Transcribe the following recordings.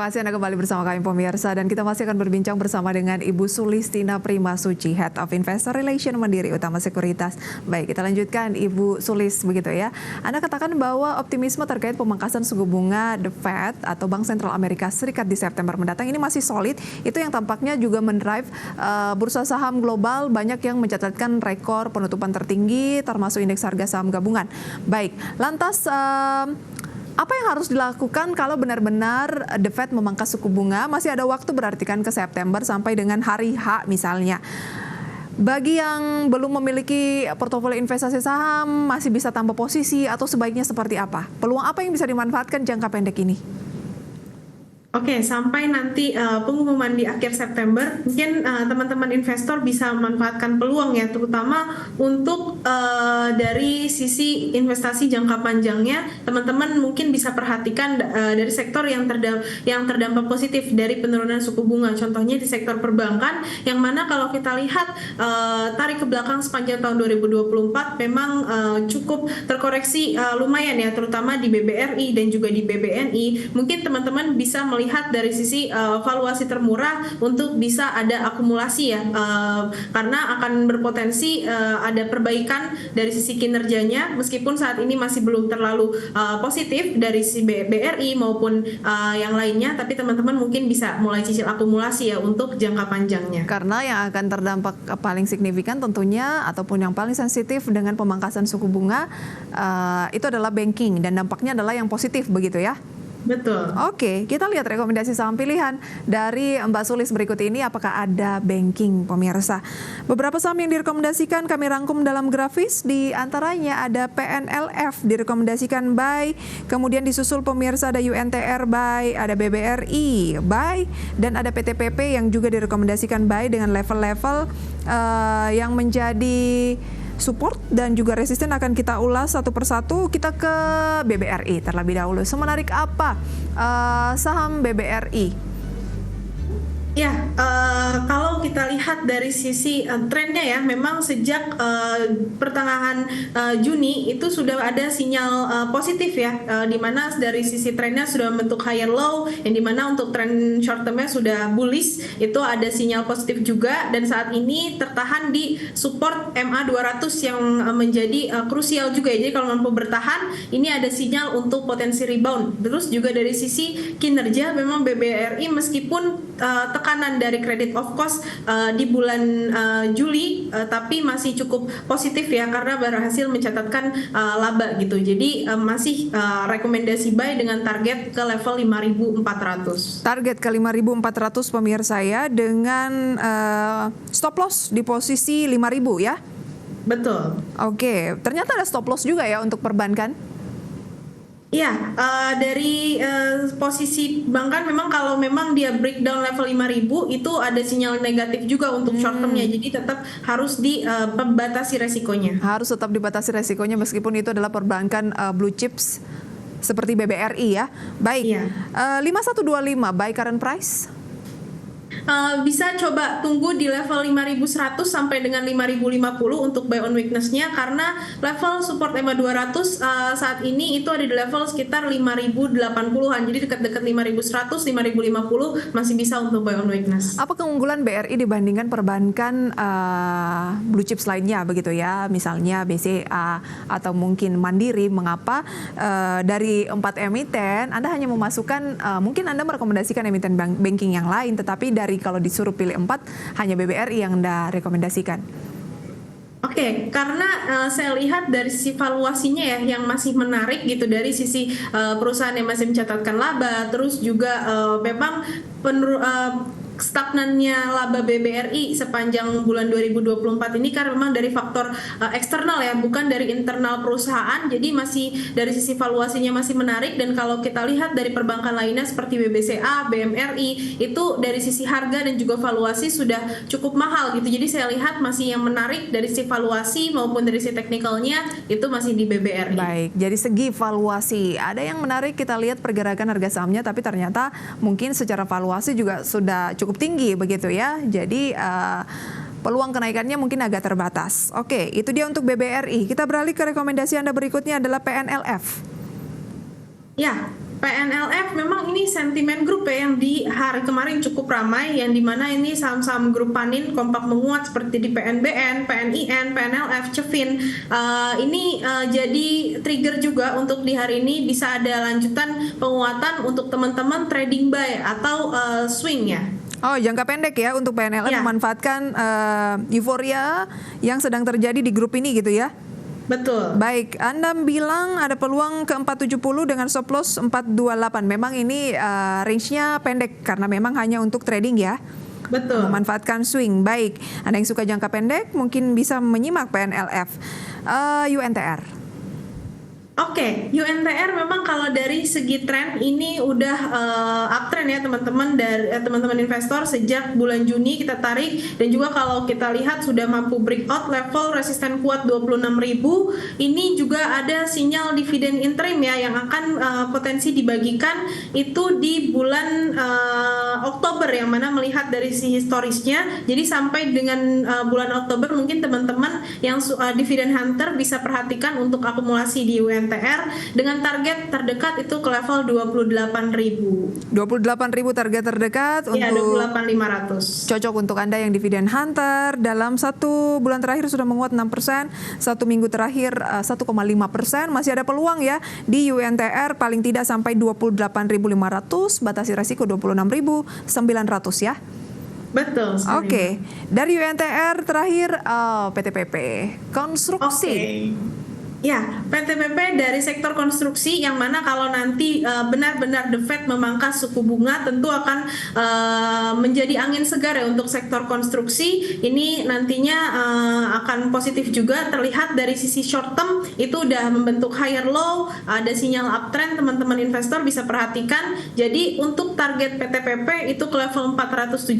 kasih Anda kembali bersama kami pemirsa, dan kita masih akan berbincang bersama dengan Ibu Sulistina Primasuci, Head of Investor Relation Mandiri Utama Sekuritas. Baik, kita lanjutkan Ibu Sulis, begitu ya. Anda katakan bahwa optimisme terkait pemangkasan suku bunga The Fed atau Bank Sentral Amerika Serikat di September mendatang ini masih solid. Itu yang tampaknya juga mendrive bursa saham global banyak yang mencatatkan rekor penutupan tertinggi termasuk indeks harga saham gabungan. Baik, lantas apa yang harus dilakukan kalau benar-benar The Fed memangkas suku bunga? Masih ada waktu berarti kan ke September sampai dengan hari H misalnya. Bagi yang belum memiliki portofolio investasi saham, masih bisa tambah posisi atau sebaiknya seperti apa? Peluang apa yang bisa dimanfaatkan jangka pendek ini? Oke, sampai nanti pengumuman di akhir September, mungkin teman-teman investor bisa memanfaatkan peluang ya, terutama untuk dari sisi investasi jangka panjangnya, teman-teman mungkin bisa perhatikan dari sektor yang terdampak positif dari penurunan suku bunga. Contohnya di sektor perbankan, yang mana kalau kita lihat tarik ke belakang sepanjang tahun 2024 memang cukup terkoreksi lumayan ya, terutama di BBRI dan juga di BBNI. Mungkin teman-teman bisa melihat dari sisi valuasi termurah untuk bisa ada akumulasi ya, karena akan berpotensi ada perbaikan dari sisi kinerjanya meskipun saat ini masih belum terlalu positif dari sisi BRI maupun yang lainnya, tapi teman-teman mungkin bisa mulai cicil akumulasi ya untuk jangka panjangnya. Karena yang akan terdampak paling signifikan tentunya ataupun yang paling sensitif dengan pemangkasan suku bunga itu adalah banking, dan dampaknya adalah yang positif, begitu ya? Betul. Oke, kita lihat rekomendasi saham pilihan dari Mbak Sulis berikut ini. Apakah ada banking, pemirsa? Beberapa saham yang direkomendasikan kami rangkum dalam grafis. Di antaranya ada PNLF direkomendasikan buy. Kemudian disusul pemirsa ada UNTR buy, ada BBRI buy, dan ada PTPP yang juga direkomendasikan buy dengan level-level yang menjadi support dan juga resisten akan kita ulas satu persatu. Kita ke BBRI terlebih dahulu. Semenarik apa saham BBRI? Ya, kalau kita lihat dari sisi trennya ya, memang sejak pertengahan Juni itu sudah ada sinyal positif ya, di mana dari sisi trennya sudah membentuk higher low, yang dimana untuk tren short termnya sudah bullish, itu ada sinyal positif juga, dan saat ini tertahan di support MA 200 yang menjadi krusial juga ya. Jadi kalau mampu bertahan, ini ada sinyal untuk potensi rebound. Terus juga dari sisi kinerja, memang BBRI meskipun tekanan dari credit of cost di bulan Juli, tapi masih cukup positif ya, karena berhasil mencatatkan laba gitu. Jadi masih rekomendasi buy dengan target ke level 5.400. Target ke 5.400 pemirsa ya, dengan stop loss di posisi 5.000 ya? Betul. Oke, ternyata ada stop loss juga ya untuk perbankan? Ya, dari posisi bankan memang kalau memang dia breakdown level 5.000 itu ada sinyal negatif juga untuk short termnya. Jadi tetap harus dibatasi resikonya. Harus tetap dibatasi resikonya meskipun itu adalah perbankan blue chips seperti BBRI ya. Baik, ya. 5125 buy current price? Bisa coba tunggu di level 5.100 sampai dengan 5.050 untuk buy on weakness-nya, karena level support EMA 200 saat ini itu ada di level sekitar 5.080-an. Jadi dekat-dekat 5.100, 5.050 masih bisa untuk buy on weakness. Apa keunggulan BRI dibandingkan perbankan blue chips lainnya begitu ya? Misalnya BCA atau mungkin Mandiri. Mengapa dari 4 emiten Anda hanya memasukkan, mungkin Anda merekomendasikan emiten banking yang lain, tetapi dari kalau disuruh pilih 4 hanya BBRI yang Anda rekomendasikan? Oke, karena saya lihat dari sisi valuasinya ya yang masih menarik gitu, dari sisi perusahaan yang masih mencatatkan laba, terus juga memang stagnannya laba BBRI sepanjang bulan 2024 ini karena memang dari faktor eksternal ya, bukan dari internal perusahaan. Jadi masih dari sisi valuasinya masih menarik, dan kalau kita lihat dari perbankan lainnya seperti BBCA, BMRI itu dari sisi harga dan juga valuasi sudah cukup mahal gitu. Jadi saya lihat masih yang menarik dari sisi valuasi maupun dari sisi teknikalnya itu masih di BBRI. Baik, jadi segi valuasi ada yang menarik, kita lihat pergerakan harga sahamnya, tapi ternyata mungkin secara valuasi juga sudah cukup tinggi begitu ya. Jadi peluang kenaikannya mungkin agak terbatas. Oke, itu dia untuk BBRI. Kita beralih ke rekomendasi Anda berikutnya adalah PNLF. Ya, PNLF memang ini sentimen grup ya yang di hari kemarin cukup ramai, yang dimana ini saham-saham grup Panin kompak menguat seperti di PNBN, PNIN, PNLF, Cevin. Ini jadi trigger juga untuk di hari ini bisa ada lanjutan penguatan untuk teman-teman trading buy atau swing ya. Oh, jangka pendek ya untuk PNLF Ya. memanfaatkan euforia yang sedang terjadi di grup ini gitu ya. Betul. Baik, Anda bilang ada peluang ke 470 dengan stop loss 428. Memang ini range-nya pendek karena memang hanya untuk trading ya. Betul. Memanfaatkan swing. Baik, Anda yang suka jangka pendek mungkin bisa menyimak PNLF. UNTR. Oke, UNTR memang kalau dari segi tren ini udah uptrend ya teman-teman, dari teman-teman investor sejak bulan Juni kita tarik, dan juga kalau kita lihat sudah mampu breakout level resisten kuat 26.000. Ini juga ada sinyal dividen interim ya yang akan potensi dibagikan itu di bulan Oktober, yang mana melihat dari si historisnya. Jadi sampai dengan bulan Oktober mungkin teman-teman yang dividen hunter bisa perhatikan untuk akumulasi di UNTR dengan target terdekat itu ke level 28.000. 28.000 target terdekat Ya, untuk 28.500. cocok untuk Anda yang dividen hunter. Dalam 1 bulan terakhir sudah menguat 6%, 1 minggu terakhir 1,5%. Masih ada peluang ya di UNTR paling tidak sampai 28.500, batasi resiko 26.900 ya. Betul. Oke, dari UNTR terakhir PTPP konstruksi. Ya, PTPP dari sektor konstruksi, yang mana kalau nanti benar-benar The Fed memangkas suku bunga tentu akan menjadi angin segar ya untuk sektor konstruksi. Ini nantinya akan positif juga, terlihat dari sisi short term itu udah membentuk higher low, ada sinyal uptrend, teman-teman investor bisa perhatikan. Jadi untuk target PTPP itu ke level 470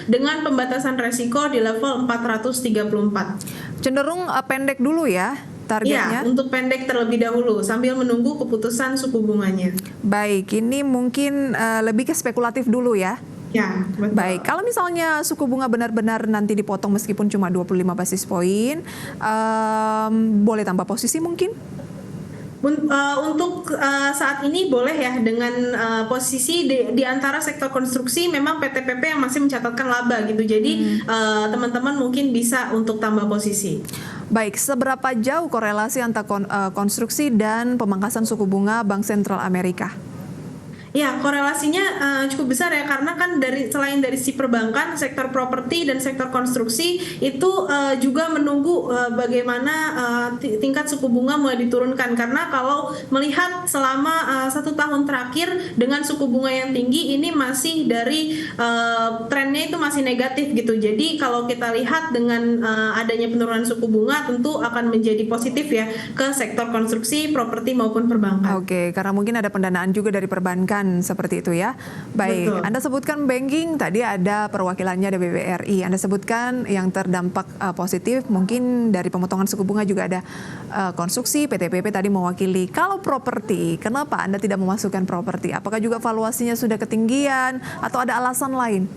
dengan pembatasan resiko di level 434. Cenderung pendek dulu ya targetnya. Ya, untuk pendek terlebih dahulu sambil menunggu keputusan suku bunganya. Baik, ini mungkin lebih ke spekulatif dulu ya. Ya, betul. Baik, kalau misalnya suku bunga benar-benar nanti dipotong meskipun cuma 25 basis poin, boleh tambah posisi mungkin? Untuk saat ini boleh ya, dengan posisi di antara sektor konstruksi memang PTPP yang masih mencatatkan laba gitu. Jadi teman-teman mungkin bisa untuk tambah posisi. Baik, seberapa jauh korelasi antara konstruksi dan pemangkasan suku bunga Bank Sentral Amerika? Ya, korelasinya cukup besar ya, karena kan selain dari si perbankan, sektor properti dan sektor konstruksi itu juga menunggu bagaimana tingkat suku bunga mulai diturunkan. Karena kalau melihat selama 1 tahun terakhir dengan suku bunga yang tinggi, ini masih dari trennya itu masih negatif gitu. Jadi kalau kita lihat dengan adanya penurunan suku bunga tentu akan menjadi positif ya ke sektor konstruksi, properti maupun perbankan. Oke, karena mungkin ada pendanaan juga dari perbankan seperti itu ya. Baik, Betul. Anda sebutkan banking, tadi ada perwakilannya ada BBRI. Anda sebutkan yang terdampak positif mungkin dari pemotongan suku bunga juga ada konstruksi, PTPP tadi mewakili. Kalau properti, kenapa Anda tidak memasukkan properti? Apakah juga valuasinya sudah ketinggian atau ada alasan lain?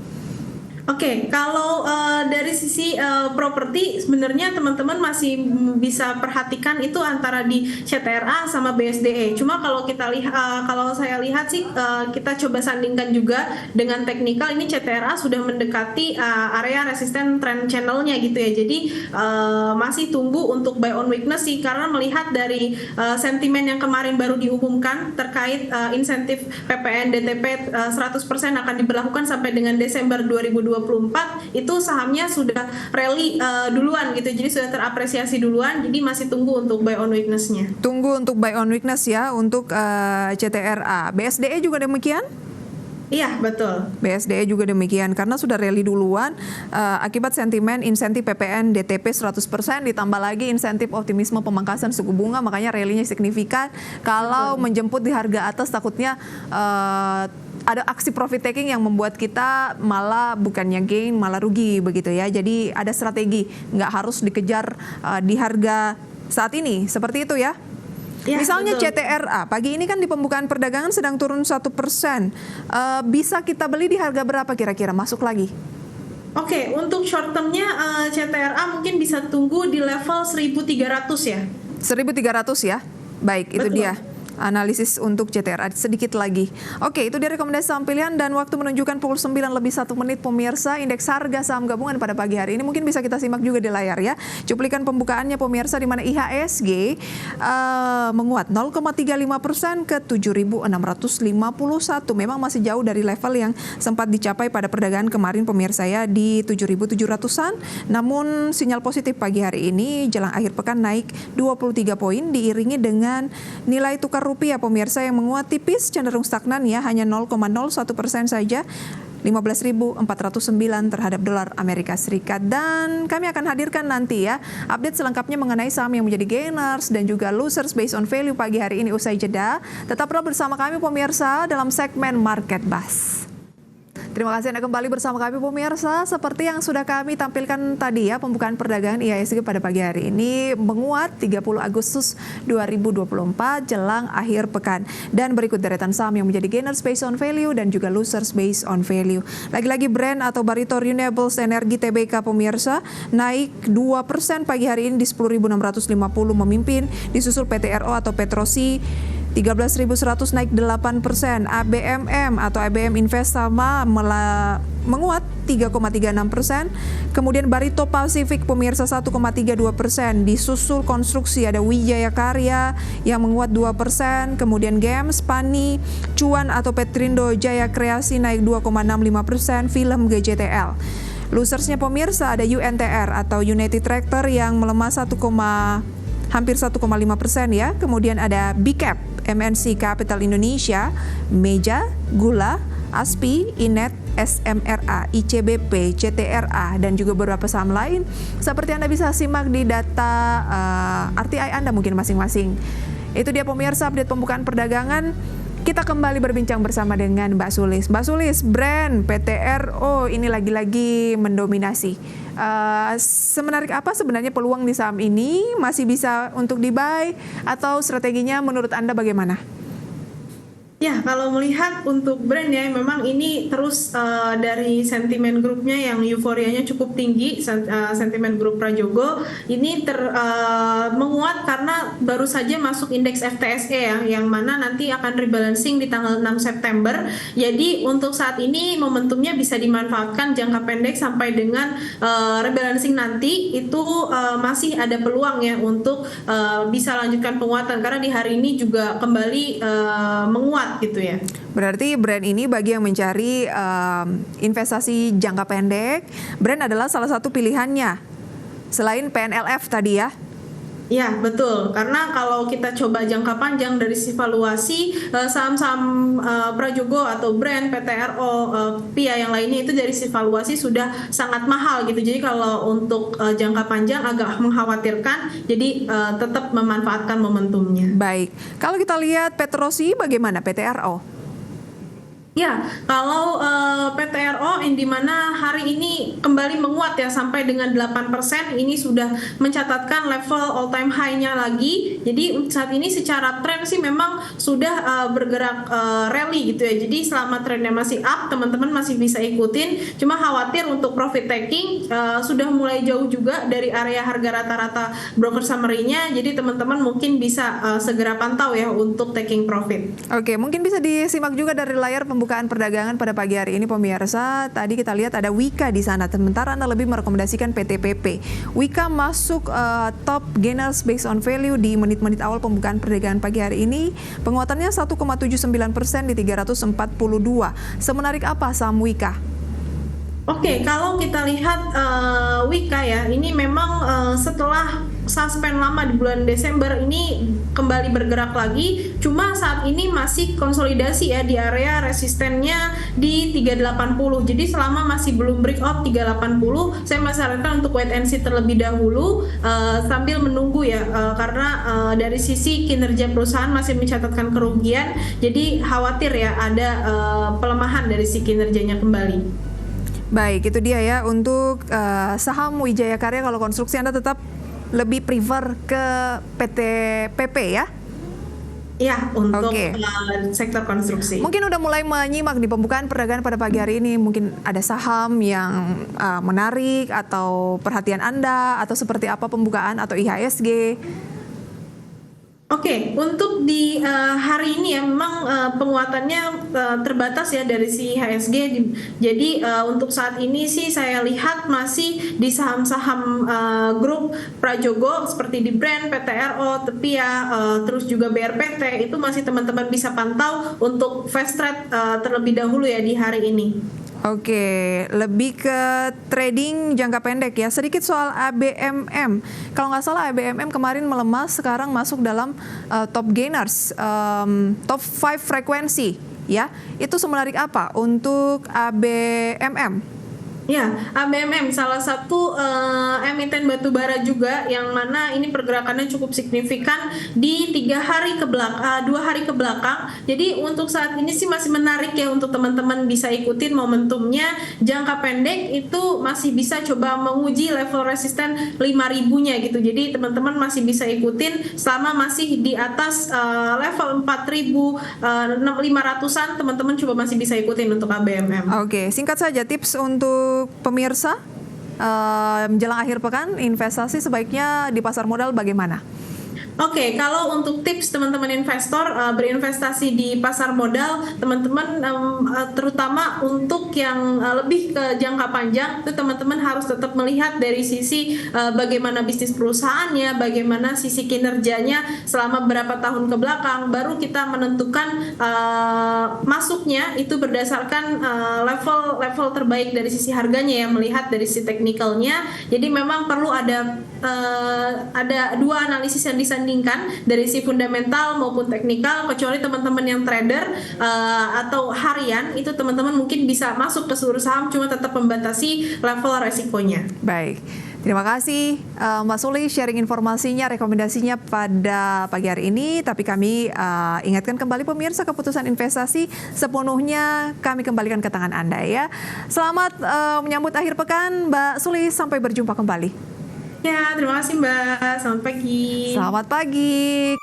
Oke, kalau dari sisi properti sebenarnya teman-teman masih bisa perhatikan itu antara di CTRA sama BSDE. Cuma kalau kita lihat, kalau saya lihat sih kita coba sandingkan juga dengan teknikal, ini CTRA sudah mendekati area resisten trend channelnya gitu ya. Jadi masih tunggu untuk buy on weakness sih, karena melihat dari sentimen yang kemarin baru diumumkan terkait insentif PPN DTP 100% akan diberlakukan sampai dengan Desember 2024, itu sahamnya sudah rally duluan gitu, jadi sudah terapresiasi duluan, jadi masih tunggu untuk buy on weakness-nya. Tunggu untuk buy on weakness ya untuk CTRA. BSDE juga demikian? Iya, betul. BSDE juga demikian karena sudah rally duluan akibat sentimen insentif PPN DTP 100% ditambah lagi insentif optimisme pemangkasan suku bunga, makanya rally-nya signifikan. Kalau menjemput di harga atas takutnya ada aksi profit taking yang membuat kita malah bukannya gain malah rugi begitu ya. Jadi ada strategi, nggak harus dikejar di harga saat ini seperti itu ya. Ya, Misalnya betul. CTRA pagi ini kan di pembukaan perdagangan sedang turun 1%. Bisa kita beli di harga berapa kira-kira masuk lagi? Oke, untuk short term-nya CTRA mungkin bisa tunggu di level 1.300 ya. 1.300 ya. Baik, itu Betul. dia. analisis untuk CTRA sedikit lagi. Oke, itu dia rekomendasi saham pilihan dan waktu menunjukkan pukul 9 lebih 1 menit pemirsa. Indeks harga saham gabungan pada pagi hari ini mungkin bisa kita simak juga di layar ya. Cuplikan pembukaannya pemirsa di mana IHSG menguat 0,35% ke 7.651. Memang masih jauh dari level yang sempat dicapai pada perdagangan kemarin pemirsa ya di 7.700-an. Namun sinyal positif pagi hari ini jelang akhir pekan naik 23 poin diiringi dengan nilai tukar rupiah pemirsa yang menguat tipis cenderung stagnan ya hanya 0,01% saja 15.409 terhadap dolar Amerika Serikat. Dan kami akan hadirkan nanti ya update selengkapnya mengenai saham yang menjadi gainers dan juga losers based on value pagi hari ini usai jeda. Tetaplah bersama kami pemirsa dalam segmen Market Buzz. Terima kasih Anda kembali bersama kami pemirsa. Seperti yang sudah kami tampilkan tadi ya, pembukaan perdagangan IHSG pada pagi hari ini menguat 30 Agustus 2024 jelang akhir pekan. Dan berikut deretan saham yang menjadi gainers based on value dan juga losers based on value. Lagi-lagi brand atau Barito Renewables Energy Tbk pemirsa naik 2% pagi hari ini di 10.650 memimpin, disusul PTRO atau Petrosi 13.100 naik 8%, ABMM atau ABM Investama menguat 3,36%, kemudian Barito Pacific pemirsa 1,32%, disusul konstruksi ada Wijaya Karya yang menguat 2%, kemudian Gems, Pani, Cuan atau Petrindo Jaya Kreasi naik 2,65%, film GJTL. Losersnya pemirsa ada UNTR atau United Tractor yang melemah hampir 1,5% ya, kemudian ada BCAP, MNC Capital Indonesia, Meja, Gula, ASPI, Inet, SMRA, ICBP, CTRA, dan juga beberapa saham lain. Seperti Anda bisa simak di data RTI Anda mungkin masing-masing. Itu dia pemirsa update pembukaan perdagangan. Kita kembali berbincang bersama dengan Mbak Sulis. Mbak Sulis, brand PTRO ini lagi-lagi mendominasi. Semenarik apa sebenarnya peluang di saham ini? Masih bisa untuk di-buy atau strateginya menurut Anda bagaimana? Ya, kalau melihat untuk brand ya, memang ini terus dari sentimen grupnya yang euforianya cukup tinggi, sentimen grup Prajogo ini menguat karena baru saja masuk indeks FTSE ya, yang mana nanti akan rebalancing di tanggal 6 September. Jadi untuk saat ini momentumnya bisa dimanfaatkan jangka pendek sampai dengan rebalancing nanti itu masih ada peluang ya untuk bisa lanjutkan penguatan karena di hari ini juga kembali menguat gitu ya. Berarti brand ini bagi yang mencari investasi jangka pendek, brand adalah salah satu pilihannya selain PNLF tadi ya. Ya betul, karena kalau kita coba jangka panjang dari sisi valuasi saham-saham Prajogo atau brand PTRO, PIA yang lainnya itu dari sisi valuasi sudah sangat mahal gitu. Jadi kalau untuk jangka panjang agak mengkhawatirkan, jadi tetap memanfaatkan momentumnya. Baik, kalau kita lihat Petrosi bagaimana PTRO? Ya, kalau PTRO di mana hari ini kembali menguat ya sampai dengan 8%, ini sudah mencatatkan level all time high-nya lagi. Jadi saat ini secara tren sih memang sudah bergerak rally gitu ya. Jadi selama trennya masih up, teman-teman masih bisa ikutin. Cuma khawatir untuk profit taking sudah mulai jauh juga dari area harga rata-rata broker summary-nya. Jadi teman-teman mungkin bisa segera pantau ya untuk taking profit. Oke, mungkin bisa disimak juga dari layar pembukaan perdagangan pada pagi hari ini pemirsa. Tadi kita lihat ada Wika di sana. Sementara Anda lebih merekomendasikan PTPP. Wika masuk top gainers based on value di menit-menit awal pembukaan perdagangan pagi hari ini. Penguatannya 1,79% di 342. Semenarik apa saham Wika? Oke, kalau kita lihat Wika ya, ini memang setelah suspend lama di bulan Desember ini kembali bergerak lagi, cuma saat ini masih konsolidasi ya di area resistennya di 380. Jadi selama masih belum breakout 380, saya sarankan untuk wait and see terlebih dahulu sambil menunggu ya, karena dari sisi kinerja perusahaan masih mencatatkan kerugian, jadi khawatir ya ada pelemahan dari si kinerjanya kembali. Baik, itu dia ya untuk saham Wijaya Karya. Kalau konstruksi Anda tetap lebih prefer ke PTPP ya? Ya, untuk sektor konstruksi. Mungkin udah mulai menyimak di pembukaan perdagangan pada pagi hari ini. Mungkin ada saham yang menarik atau perhatian Anda, atau seperti apa pembukaan atau IHSG? Oke, untuk di hari ini ya memang penguatannya terbatas ya dari si HSG. Jadi untuk saat ini sih saya lihat masih di saham-saham grup Prajogo seperti di Brand, PTRO, Tepia, terus juga BRPT itu masih teman-teman bisa pantau untuk fast trade terlebih dahulu ya di hari ini. Oke, lebih ke trading jangka pendek ya. Sedikit soal ABMM. Kalau nggak salah ABMM kemarin melemah, sekarang masuk dalam top gainers, top 5 frekuensi ya. Itu semenarik apa untuk ABMM? Ya, ABMM salah satu emiten batubara juga yang mana ini pergerakannya cukup signifikan di 2 hari ke belakang. Jadi untuk saat ini sih masih menarik ya untuk teman-teman bisa ikutin momentumnya. Jangka pendek itu masih bisa coba menguji level resisten 5.000-nya gitu. Jadi teman-teman masih bisa ikutin selama masih di atas level 4.500-an, teman-teman coba masih bisa ikutin untuk ABMM. Oke, singkat saja tips untuk pemirsa menjelang akhir pekan investasi sebaiknya di pasar modal bagaimana? Oke, kalau untuk tips teman-teman investor berinvestasi di pasar modal, teman-teman terutama untuk yang lebih ke jangka panjang, itu teman-teman harus tetap melihat dari sisi bagaimana bisnis perusahaannya, bagaimana sisi kinerjanya selama berapa tahun ke belakang, baru kita menentukan masuknya itu berdasarkan level terbaik dari sisi harganya ya, melihat dari sisi teknikalnya. Jadi memang perlu ada dua analisis yang disandingkan dari si fundamental maupun teknikal, kecuali teman-teman yang trader atau harian itu teman-teman mungkin bisa masuk ke seluruh saham, cuma tetap membatasi level resikonya. Baik, terima kasih Mbak Suli sharing informasinya, rekomendasinya pada pagi hari ini. Tapi kami ingatkan kembali pemirsa, keputusan investasi sepenuhnya kami kembalikan ke tangan Anda ya. Selamat menyambut akhir pekan Mbak Suli, sampai berjumpa kembali. Ya, terima kasih Mbak. Selamat pagi. Selamat pagi.